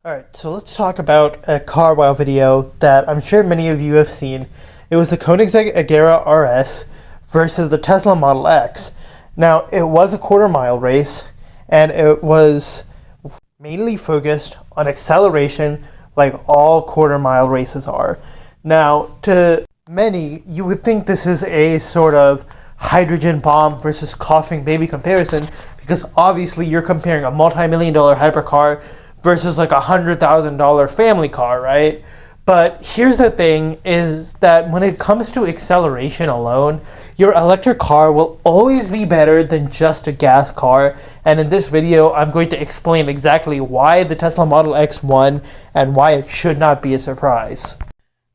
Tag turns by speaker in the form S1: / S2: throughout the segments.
S1: Alright, so let's talk about a car wow video that I'm sure many of you have seen. It was the Koenigsegg Agera RS versus the Tesla Model X. Now, it was a quarter-mile race, and it was mainly focused on acceleration like all quarter-mile races are. Now, to many, you would think this is a sort of hydrogen bomb versus coughing baby comparison, because obviously you're comparing a multi-million-dollar hypercar versus like $100,000 family car, right? But here's the thing is that when it comes to acceleration alone, your electric car will always be better than just a gas car. And in this video, I'm going to explain exactly why the Tesla Model X won and why it should not be a surprise.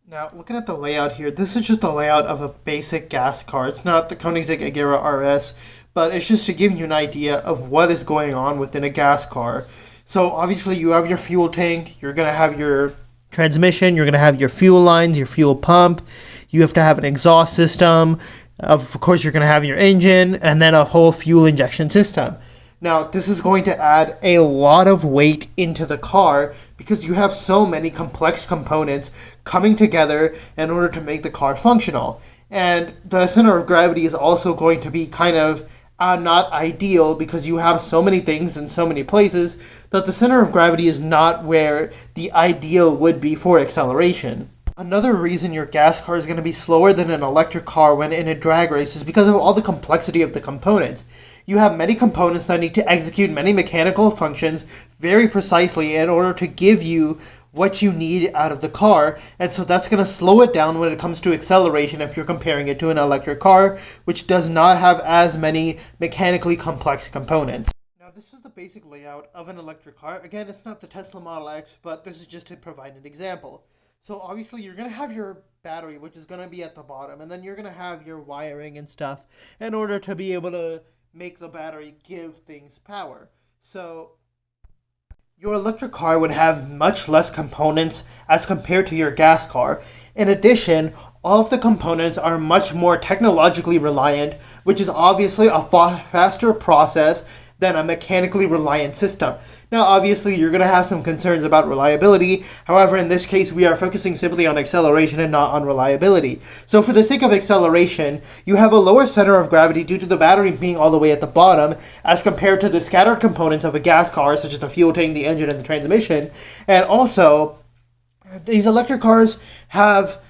S1: Now, looking at the layout here, this is just a layout of a basic gas car. It's not the Koenigsegg Agera RS, but it's just to give you an idea of what is going on within a gas car. So obviously you have your fuel tank, you're going to have your transmission, you're going to have your fuel lines, your fuel pump, you have to have an exhaust system, of course you're going to have your engine, and then a whole fuel injection system. Now this is going to add a lot of weight into the car because you have so many complex components coming together in order to make the car functional. And the center of gravity is also going to be kind of not ideal because you have so many things in so many places that the center of gravity is not where the ideal would be for acceleration. Another reason your gas car is going to be slower than an electric car when in a drag race is because of all the complexity of the components. You have many components that need to execute many mechanical functions very precisely in order to give you what you need out of the car, and so that's going to slow it down when it comes to acceleration if you're comparing it to an electric car, which does not have as many mechanically complex components. Now, this is the basic layout of an electric car. Again, it's not the Tesla Model X, but this is just to provide an example. So obviously you're going to have your battery, which is going to be at the bottom, and then you're going to have your wiring and stuff in order to be able to make the battery give things power. So your electric car would have much less components as compared to your gas car. In addition, all of the components are much more technologically reliant, which is obviously a faster process than a mechanically reliant system. Now, obviously, you're going to have some concerns about reliability. However, in this case, we are focusing simply on acceleration and not on reliability. So for the sake of acceleration, you have a lower center of gravity due to the battery being all the way at the bottom as compared to the scattered components of a gas car, such as the fuel tank, the engine, and the transmission. And also, these electric cars have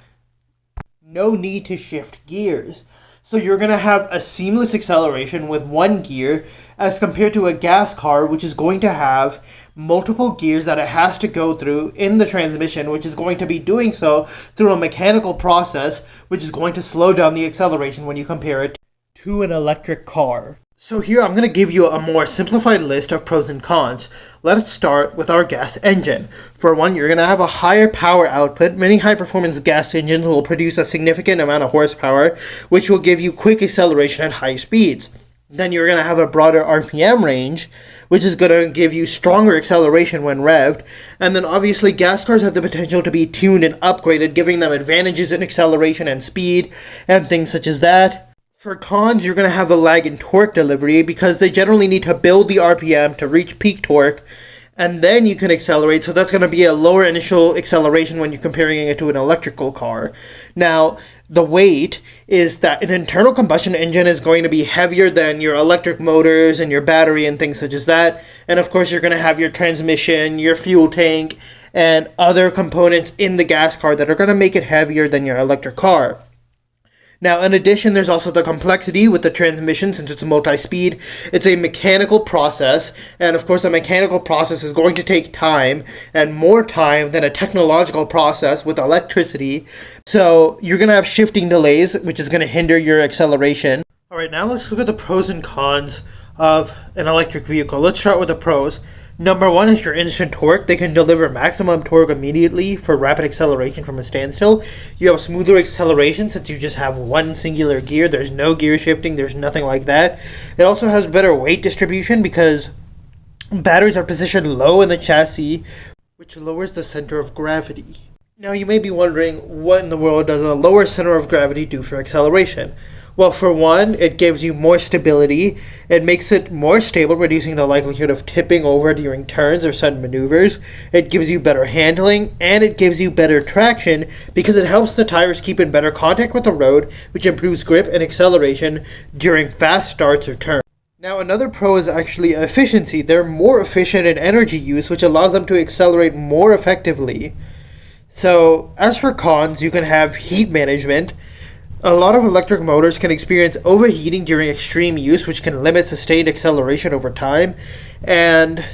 S1: no need to shift gears. So you're going to have a seamless acceleration with one gear as compared to a gas car, which is going to have multiple gears that it has to go through in the transmission, which is going to be doing so through a mechanical process, which is going to slow down the acceleration when you compare it to an electric car. So here I'm going to give you a more simplified list of pros and cons. Let's start with our gas engine. For one, you're going to have a higher power output. Many high-performance gas engines will produce a significant amount of horsepower, which will give you quick acceleration at high speeds. Then you're going to have a broader RPM range, which is going to give you stronger acceleration when revved. And then obviously gas cars have the potential to be tuned and upgraded, giving them advantages in acceleration and speed and things such as that. For cons, you're going to have a lag in torque delivery because they generally need to build the RPM to reach peak torque, and then you can accelerate, so that's going to be a lower initial acceleration when you're comparing it to an electrical car. Now, the weight is that an internal combustion engine is going to be heavier than your electric motors and your battery and things such as that, and of course you're going to have your transmission, your fuel tank, and other components in the gas car that are going to make it heavier than your electric car. Now, in addition, there's also the complexity with the transmission since it's multi-speed. It's a mechanical process, and of course a mechanical process is going to take time, and more time than a technological process with electricity. So you're going to have shifting delays, which is going to hinder your acceleration. Alright, now let's look at the pros and cons of an electric vehicle. Let's start with the pros. Number one is your instant torque. They can deliver maximum torque immediately for rapid acceleration from a standstill. You have smoother acceleration since you just have one singular gear. There's no gear shifting. There's nothing like that. It also has better weight distribution because batteries are positioned low in the chassis, which lowers the center of gravity. Now you may be wondering, what in the world does a lower center of gravity do for acceleration? Well, for one, it gives you more stability. It makes it more stable, reducing the likelihood of tipping over during turns or sudden maneuvers. It gives you better handling, and it gives you better traction because it helps the tires keep in better contact with the road, which improves grip and acceleration during fast starts or turns. Now, another pro is actually efficiency. They're more efficient in energy use, which allows them to accelerate more effectively. So, as for cons, you can have heat management. A lot of electric motors can experience overheating during extreme use, which can limit sustained acceleration over time. And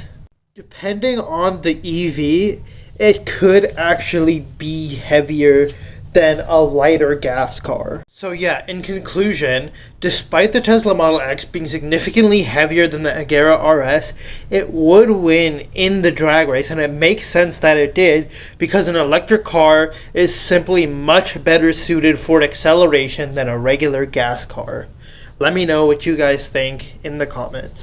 S1: depending on the EV, it could actually be heavier than a lighter gas car. So yeah, in conclusion, despite the Tesla Model X being significantly heavier than the Agera RS, it would win in the drag race, and it makes sense that it did because an electric car is simply much better suited for acceleration than a regular gas car. Let me know what you guys think in the comments.